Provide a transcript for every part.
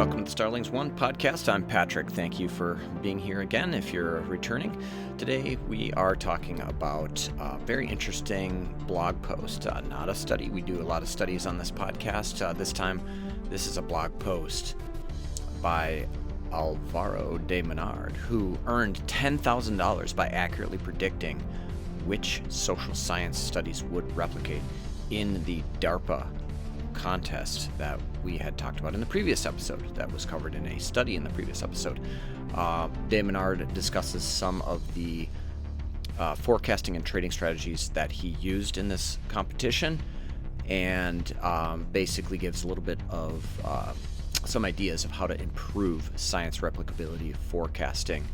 Welcome to Starling's One podcast. I'm Patrick. Thank you for being here again if you're returning. Today we are talking about a very interesting blog post, not a study. We do a lot of studies on this podcast. This time, this is a blog post by Alvaro de Menard, who earned $10,000 by accurately predicting which social science studies would replicate in the DARPA contest that we had talked about in the previous episode, that was covered in a study in the previous episode. De Menard discusses some of the forecasting and trading strategies that he used in this competition, and basically gives a little bit of some ideas of how to improve science replicability forecasting.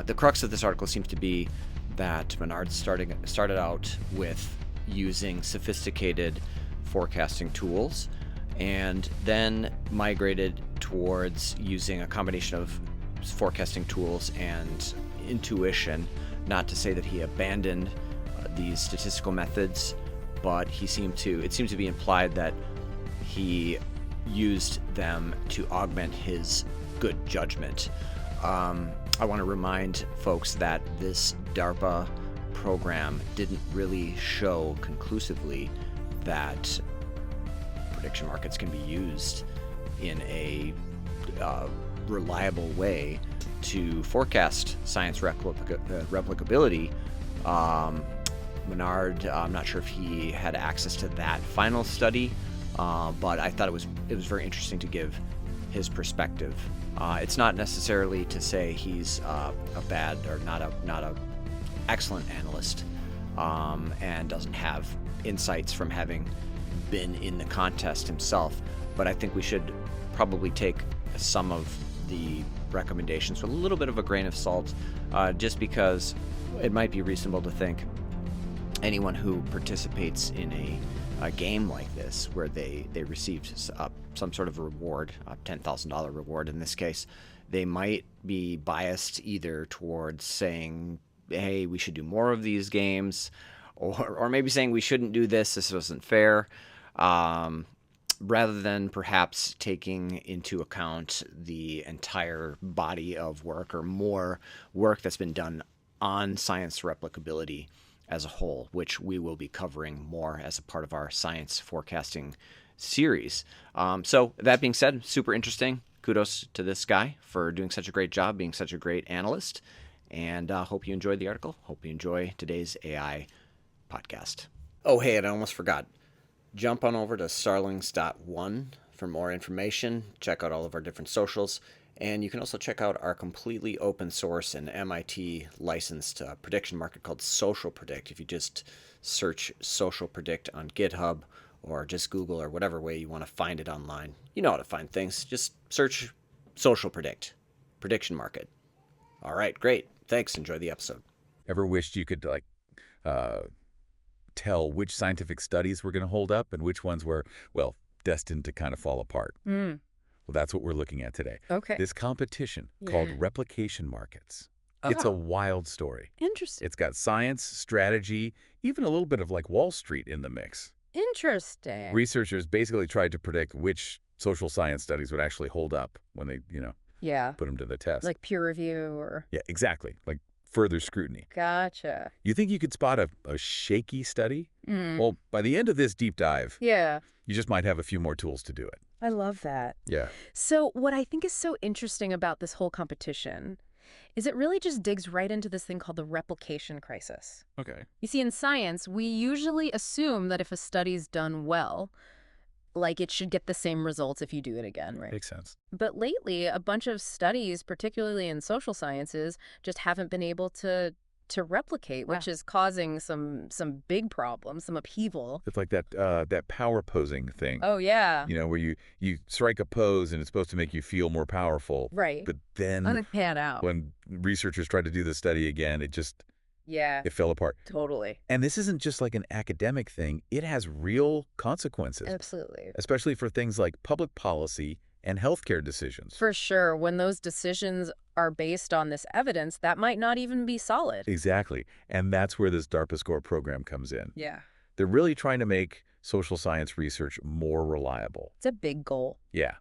The crux of this article seems to be that Menard started out with using sophisticated forecasting tools, and then migrated towards using a combination of forecasting tools and intuition. Not to say that he abandoned these statistical methods, but it seemed to be implied that he used them to augment his good judgment. I want to remind folks that this DARPA program didn't really show conclusively that prediction markets can be used in a reliable way to forecast science replicability. Menard, I'm not sure if he had access to that final study, but I thought it was very interesting to give his perspective. It's not necessarily to say he's a bad or not a excellent analyst, and doesn't have insights from having been in the contest himself, but I think we should probably take some of the recommendations with a little bit of a grain of salt, just because it might be reasonable to think anyone who participates in a game like this, where they received some sort of a reward, a $10,000 reward in this case, they might be biased either towards saying, hey, we should do more of these games, or maybe saying we shouldn't do this wasn't fair, rather than perhaps taking into account the entire body of work or more work that's been done on science replicability as a whole, which we will be covering more as a part of our science forecasting series. So that being said, super interesting. Kudos to this guy for doing such a great job, being such a great analyst, and hope you enjoyed the article. Hope you enjoy today's AI podcast. Oh, hey, and I almost forgot. Jump on over to starlings.one for more information. Check out all of our different socials. And you can also check out our completely open source and MIT licensed prediction market called Social Predict. If you just search Social Predict on GitHub or just Google or whatever way you want to find it online. You know how to find things. Just search Social Predict, prediction market. All right, great. Thanks. Enjoy the episode. Ever wished you could tell which scientific studies were going to hold up and which ones were, well, destined to kind of fall apart? Well, that's what we're looking at today. Okay. This competition called replication markets. Oh. It's a wild story. Interesting. It's got science, strategy, even a little bit of like Wall Street in the mix. Interesting. Researchers basically tried to predict which social science studies would actually hold up when they, put them to the test. Like peer review or... Yeah, exactly. Like further scrutiny. Gotcha. You think you could spot a shaky study? Well, by the end of this deep dive, Yeah. you just might have a few more tools to do it. I love that. Yeah. So what I think is so interesting about this whole competition is it really just digs right into this thing called the replication crisis. Okay. You see, in science, we usually assume that if a study's done well, like it should get the same results if you do it again, right? Makes sense. But lately, a bunch of studies, particularly in social sciences, just haven't been able to replicate, which is causing some big problems, some upheaval. It's like that power posing thing. Oh, yeah. Where you strike a pose and it's supposed to make you feel more powerful. Right. But then It pan out. when researchers tried to do the study again, it fell apart. Totally. And this isn't just like an academic thing. It has real consequences. Absolutely. Especially for things like public policy and healthcare decisions. For sure. When those decisions are based on this evidence, that might not even be solid. Exactly. And that's where this DARPA SCORE program comes in. Yeah. They're really trying to make social science research more reliable. It's a big goal. Yeah.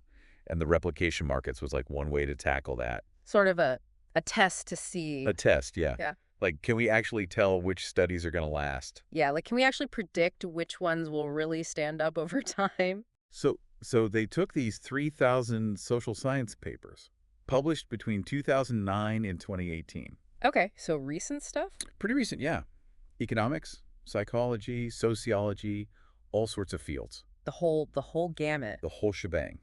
And the replication markets was like one way to tackle that. Sort of a test to see. A test, yeah. Yeah. Like, can we actually tell which studies are going to last? Yeah, like, can we actually predict which ones will really stand up over time? So they took these 3,000 social science papers, published between 2009 and 2018. Okay, so recent stuff? Pretty recent, yeah. Economics, psychology, sociology, all sorts of fields. The whole gamut. The whole shebang.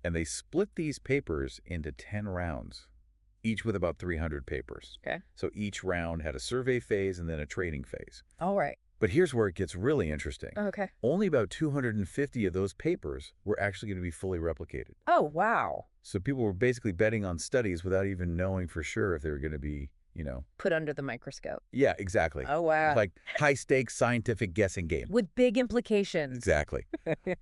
And they split these papers into 10 rounds, each with about 300 papers. Okay. So each round had a survey phase and then a trading phase. All right. But here's where it gets really interesting. Okay. Only about 250 of those papers were actually going to be fully replicated. Oh, wow. So people were basically betting on studies without even knowing for sure if they were going to be, Put under the microscope. Yeah, exactly. Oh, wow. Like high-stakes scientific guessing game. With big implications. Exactly.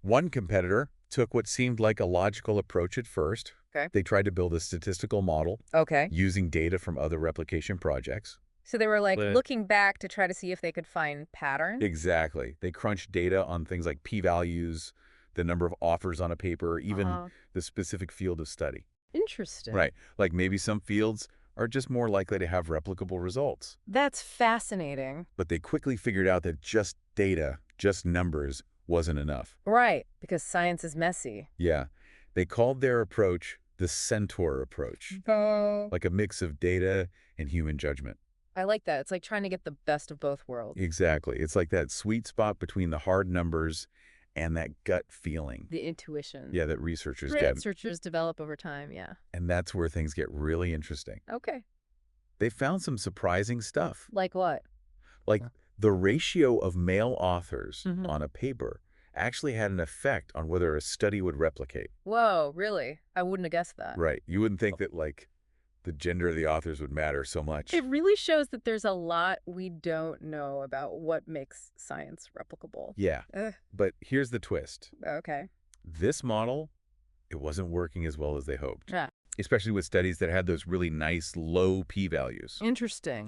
One competitor took what seemed like a logical approach at first. Okay. They tried to build a statistical model Okay. using data from other replication projects. So they were like But- looking back to try to see if they could find patterns? Exactly. They crunched data on things like p-values, the number of authors on a paper, even the specific field of study. Interesting. Right. Like maybe some fields are just more likely to have replicable results. That's fascinating. But they quickly figured out that just data, just numbers, wasn't enough. Right, because science is messy. Yeah. They called their approach the centaur approach, like a mix of data and human judgment. I like that. It's like trying to get the best of both worlds. Exactly. It's like that sweet spot between the hard numbers and that gut feeling. The intuition. Yeah, that researchers get. Researchers develop over time, yeah. And that's where things get really interesting. Okay. They found some surprising stuff. Like what? Like the ratio of male authors Mhm. on a paper actually had an effect on whether a study would replicate. Whoa, really? I wouldn't have guessed that. Right. You wouldn't think that, like, the gender of the authors would matter so much. It really shows that there's a lot we don't know about what makes science replicable. Yeah. Ugh. But here's the twist. Okay. This model, it wasn't working as well as they hoped. Yeah. Especially with studies that had those really nice low p-values. Interesting.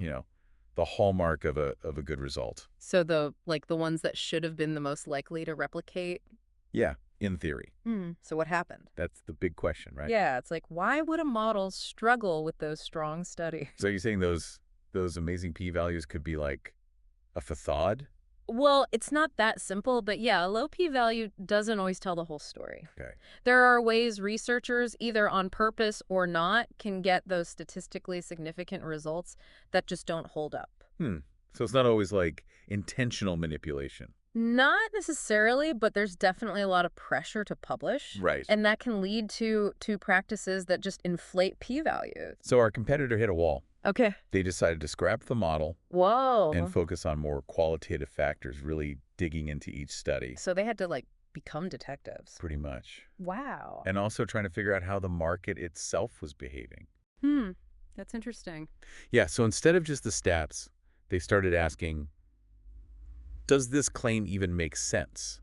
The hallmark of a good result. So the ones that should have been the most likely to replicate? Yeah, in theory. So what happened? That's the big question, right? Yeah, it's like, why would a model struggle with those strong studies? So you're saying those amazing p-values could be like a facade? Well, it's not that simple, but yeah, a low p-value doesn't always tell the whole story. Okay. There are ways researchers, either on purpose or not, can get those statistically significant results that just don't hold up. So it's not always like intentional manipulation. Not necessarily, but there's definitely a lot of pressure to publish. Right. And that can lead to practices that just inflate p-values. So our competitor hit a wall. Okay. They decided to scrap the model Whoa. and focus on more qualitative factors, really digging into each study. So they had to, become detectives. Pretty much. Wow. And also trying to figure out how the market itself was behaving. That's interesting. Yeah, so instead of just the stats, they started asking, does this claim even make sense?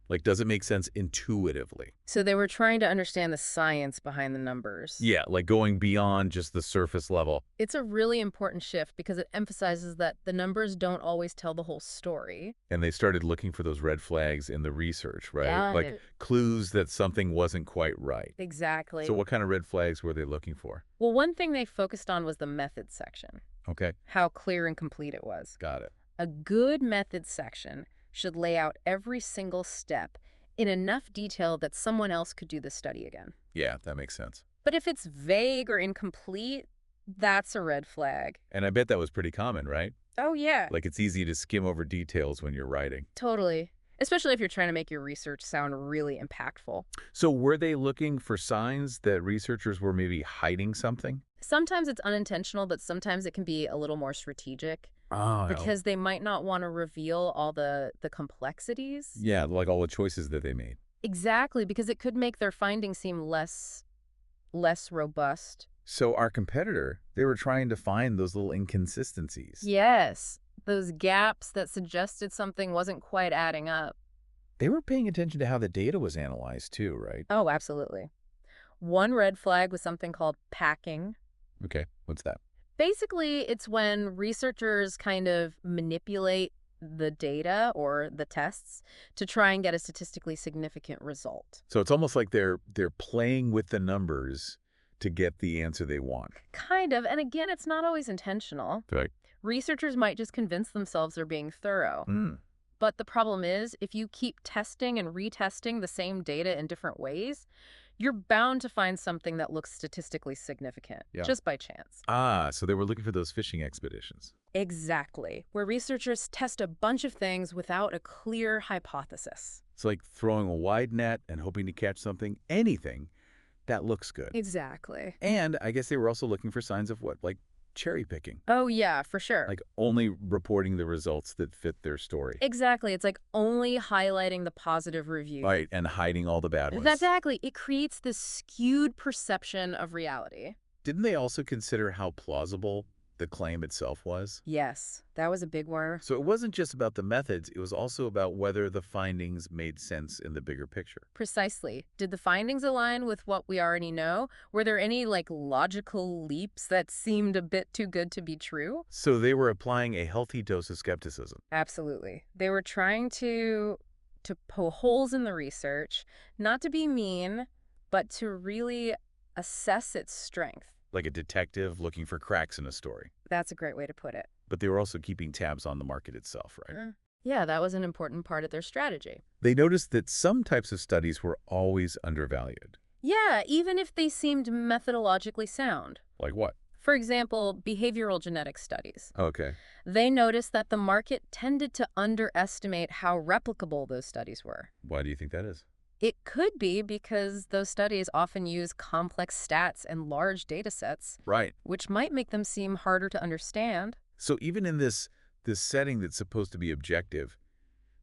Like, does it make sense intuitively? So they were trying to understand the science behind the numbers. Yeah, like going beyond just the surface level. It's a really important shift because it emphasizes that the numbers don't always tell the whole story. And they started looking for those red flags in the research, right? Yeah. Like clues that something wasn't quite right. Exactly. So what kind of red flags were they looking for? Well, one thing they focused on was the method section, Okay, how clear and complete it was. got it. A good method section should lay out every single step in enough detail that someone else could do the study again. Yeah, that makes sense. But if it's vague or incomplete, that's a red flag. And I bet that was pretty common, right? Oh, yeah. Like it's easy to skim over details when you're writing. Totally. Especially if you're trying to make your research sound really impactful. So were they looking for signs that researchers were maybe hiding something? Sometimes it's unintentional, but sometimes it can be a little more strategic. Oh, Because they might not want to reveal all the complexities. yeah, like all the choices that they made. Exactly, because it could make their findings seem less robust. So our competitor, they were trying to find those little inconsistencies. Yes, those gaps that suggested something wasn't quite adding up. They were paying attention to how the data was analyzed too, right? Oh, absolutely. One red flag was something called packing. Okay, what's that? Basically, it's when researchers kind of manipulate the data or the tests to try and get a statistically significant result. So it's almost like they're playing with the numbers to get the answer they want. Kind of. And again, it's not always intentional. Right. Researchers might just convince themselves they're being thorough. Mm. But the problem is, if you keep testing and retesting the same data in different ways, you're bound to find something that looks statistically significant, just by chance. Ah, so they were looking for those fishing expeditions. Exactly, where researchers test a bunch of things without a clear hypothesis. It's like throwing a wide net and hoping to catch something, anything, that looks good. Exactly. And I guess they were also looking for signs of what? Like cherry picking. Oh, yeah, for sure. Like only reporting the results that fit their story. Exactly. It's like only highlighting the positive reviews. Right, and hiding all the bad ones. Exactly. It creates this skewed perception of reality. Didn't they also consider how plausible the claim itself was? Yes, that was a big one. So it wasn't just about the methods, it was also about whether the findings made sense in the bigger picture. Precisely. Did the findings align with what we already know? Were there any, logical leaps that seemed a bit too good to be true? So they were applying a healthy dose of skepticism. Absolutely. They were trying to poke holes in the research, not to be mean, but to really assess its strength. Like a detective looking for cracks in a story. That's a great way to put it. But they were also keeping tabs on the market itself, right? Yeah, that was an important part of their strategy. They noticed that some types of studies were always undervalued. Yeah, even if they seemed methodologically sound. Like what? For example, behavioral genetics studies. Okay. They noticed that the market tended to underestimate how replicable those studies were. Why do you think that is? It could be because those studies often use complex stats and large data sets, Right. which might make them seem harder to understand. So even in this setting that's supposed to be objective,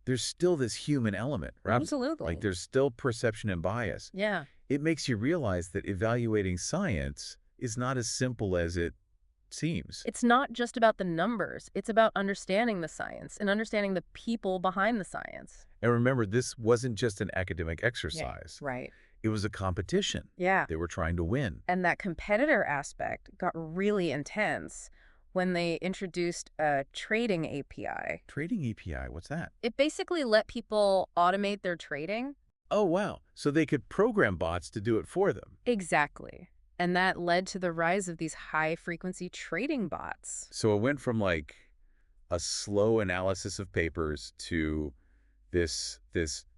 there's still this human element, right? Absolutely. Like there's still perception and bias. Yeah. It makes you realize that evaluating science is not as simple as it seems. It's not just about the numbers. It's about understanding the science and understanding the people behind the science. And remember, this wasn't just an academic exercise. Right. It was a competition. Yeah. They were trying to win. And that competitor aspect got really intense when they introduced a trading API. Trading API, what's that? It basically let people automate their trading. Oh, wow. So they could program bots to do it for them. Exactly. And that led to the rise of these high-frequency trading bots. So it went from like a slow analysis of papers to this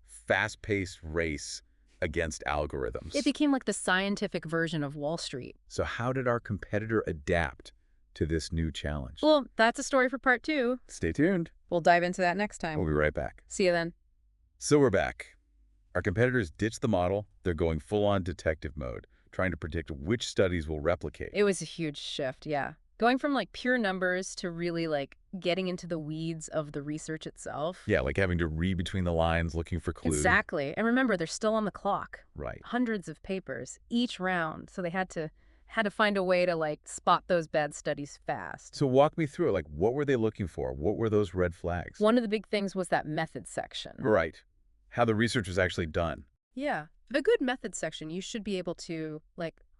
fast-paced race against algorithms. It became like the scientific version of Wall Street. So how did our competitor adapt to this new challenge? Well, that's a story for part 2. Stay tuned. We'll dive into that next time. We'll be right back. See you then. So we're back. Our competitors ditched the model. They're going full-on detective mode, trying to predict which studies will replicate. It was a huge shift, yeah. Going from pure numbers to really getting into the weeds of the research itself. Yeah, like having to read between the lines, looking for clues. Exactly. And remember, they're still on the clock. Right. Hundreds of papers each round. So they had to find a way to spot those bad studies fast. So walk me through it. What were they looking for? What were those red flags? One of the big things was that method section. Right. How the research was actually done. Yeah. A good method section, you should be able to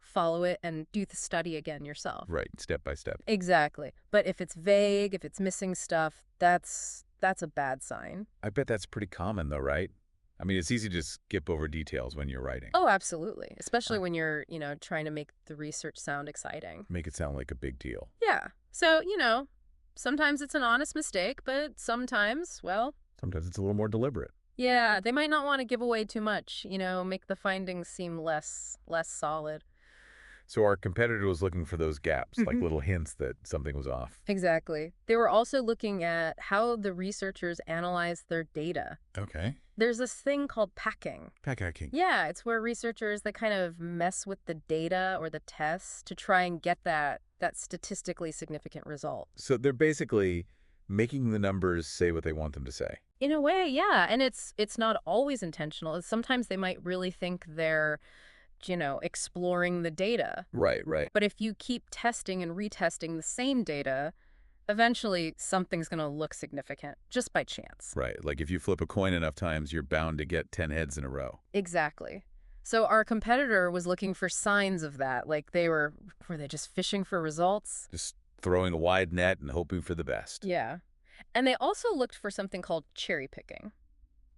follow it and do the study again yourself. Right, step by step. Exactly. But if it's vague, if it's missing stuff, that's a bad sign. I bet that's pretty common though, right? I mean, it's easy to skip over details when you're writing. Oh, absolutely. Especially when you're, trying to make the research sound exciting. Make it sound like a big deal. Yeah. So, sometimes it's an honest mistake, but sometimes, sometimes it's a little more deliberate. Yeah, they might not want to give away too much, make the findings seem less solid. So our competitor was looking for those gaps, like little hints that something was off. Exactly. They were also looking at how the researchers analyzed their data. Okay. There's this thing called packing. Packing. Yeah, it's where researchers, they kind of mess with the data or the tests to try and get that statistically significant result. So they're basically making the numbers say what they want them to say. In a way, yeah. And it's not always intentional. Sometimes they might really think they're exploring the data. Right. But if you keep testing and retesting the same data, eventually something's going to look significant just by chance. Right. Like if you flip a coin enough times, you're bound to get 10 heads in a row. Exactly. So our competitor was looking for signs of that. Were they just fishing for results? Just throwing a wide net and hoping for the best. Yeah. And they also looked for something called cherry picking.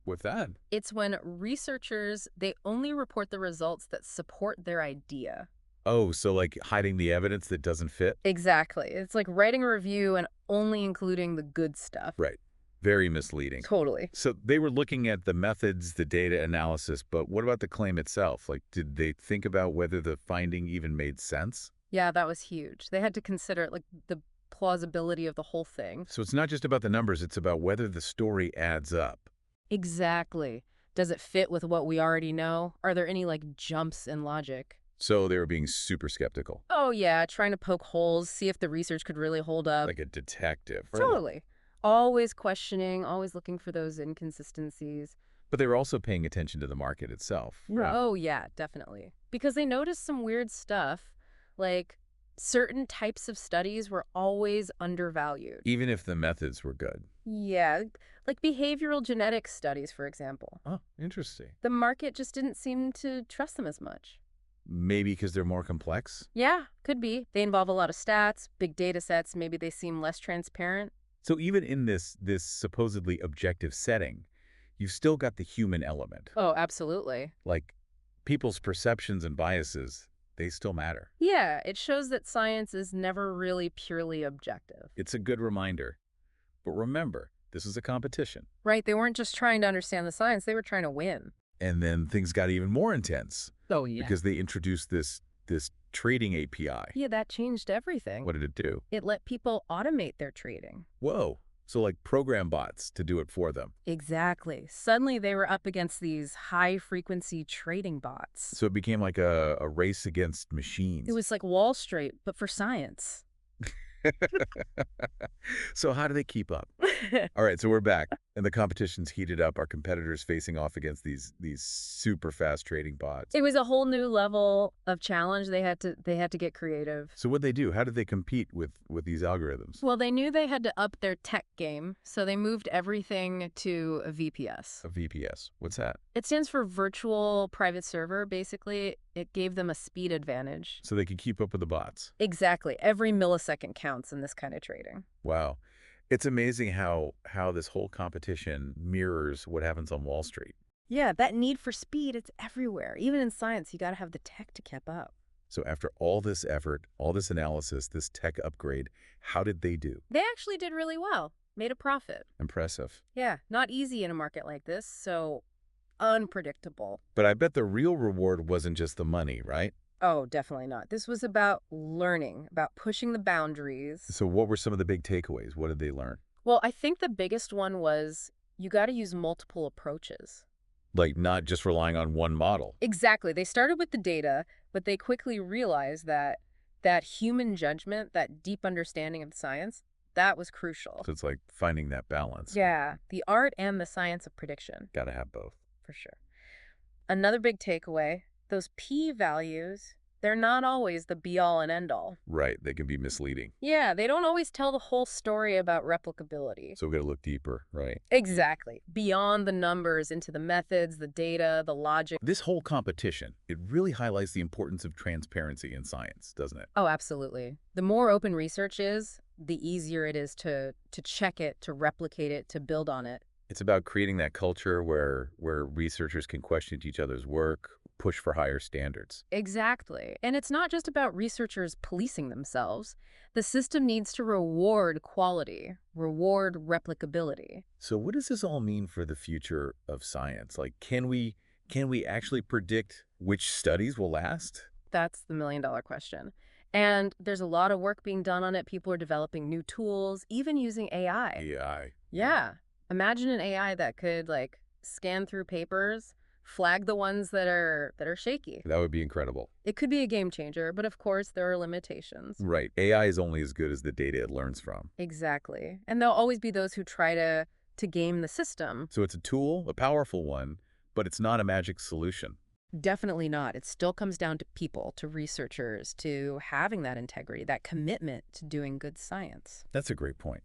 What's that? It's when researchers, they only report the results that support their idea. Oh, so like hiding the evidence that doesn't fit? Exactly. It's like writing a review and only including the good stuff. Right. Very misleading. Totally. So they were looking at the methods, the data analysis, but what about the claim itself? Like, did they think about whether the finding even made sense? Yeah, that was huge. They had to consider like the plausibility of the whole thing. So it's not just about the numbers, it's about whether the story adds up. Exactly. Does it fit with what we already know? Are there any like jumps in logic? So they were being super skeptical, Oh yeah, trying to poke holes, see if the research could really hold up. like a detective. Totally. Always questioning, always looking for those inconsistencies. But they were also paying attention to the market itself. Right. Oh yeah, definitely. Because they noticed some weird stuff, like certain types of studies were always undervalued. Even if the methods were good. Yeah, like behavioral genetics studies, for example. Oh, interesting. The market just didn't seem to trust them as much. Maybe because they're more complex? Yeah, could be. They involve a lot of stats, big data sets, maybe they seem less transparent. So even in this supposedly objective setting, you've still got the human element. Oh, absolutely. Like people's perceptions and biases, they still matter. Yeah, it shows that science is never really purely objective. It's a good reminder. But remember, this is a competition. Right, they weren't just trying to understand the science, they were trying to win. And then things got even more intense Oh, yeah. because they introduced this trading API. Yeah, that changed everything. What did it do? It let people automate their trading. Whoa. So like program bots to do it for them. Exactly. Suddenly they were up against these high-frequency trading bots. So it became like a race against machines. It was like Wall Street, but for science. So how do they keep up? All right, so we're back, and the competition's heated up. Our competitors facing off against these super fast trading bots. It was a whole new level of challenge. They had to get creative. So what'd they do? How did they compete with these algorithms? Well, they knew they had to up their tech game, so they moved everything to a VPS. A VPS. What's that? It stands for virtual private server. Basically, it gave them a speed advantage. So they could keep up with the bots. Exactly. Every millisecond counts in this kind of trading. Wow. It's amazing how this whole competition mirrors what happens on Wall Street. Yeah, that need for speed, it's everywhere. Even in science, you got to have the tech to keep up. So after all this effort, all this analysis, this tech upgrade, how did they do? They actually did really well. Made a profit. Impressive. Yeah, not easy in a market like this, so unpredictable. But I bet the real reward wasn't just the money, right? Oh, definitely not. This was about learning, about pushing the boundaries. So what were some of the big takeaways? What did they learn? Well, I think the biggest one was you got to use multiple approaches. Like not just relying on one model. Exactly. They started with the data, but they quickly realized that human judgment, that deep understanding of science, that was crucial. So it's like finding that balance. Yeah, the art and the science of prediction. Got to have both. For sure. Another big takeaway, those p-values, they're not always the be-all and end-all. Right. They can be misleading. Yeah, they don't always tell the whole story about replicability. So we got to look deeper, right? Exactly. Beyond the numbers, into the methods, the data, the logic. This whole competition, it really highlights the importance of transparency in science, doesn't it? Oh, absolutely. The more open research is, the easier it is to check it, to replicate it, to build on it. It's about creating that culture where researchers can question each other's work, push for higher standards. Exactly. And it's not just about researchers policing themselves. The system needs to reward quality, reward replicability. So what does this all mean for the future of science? Like, can we actually predict which studies will last? That's the million-dollar question. And there's a lot of work being done on it. People are developing new tools, even using AI. AI. Yeah. Imagine an AI that could, like, scan through papers, flag the ones that are shaky. That would be incredible. It could be a game changer, but of course there are limitations. Right. AI is only as good as the data it learns from. Exactly. And there'll always be those who try to game the system. So it's a tool, a powerful one, but it's not a magic solution. Definitely not. It still comes down to people, to researchers, to having that integrity, that commitment to doing good science. That's a great point.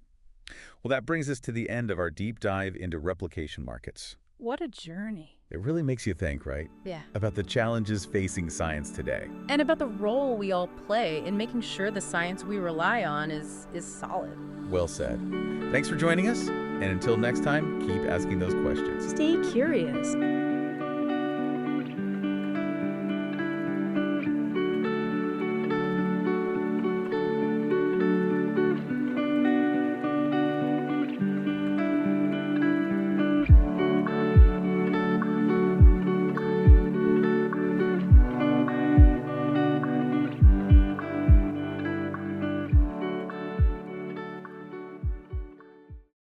Well, that brings us to the end of our deep dive into replication markets. What a journey. It really makes you think, right? Yeah. About the challenges facing science today. And about the role we all play in making sure the science we rely on is solid. Well said. Thanks for joining us, and until next time, keep asking those questions. Stay curious.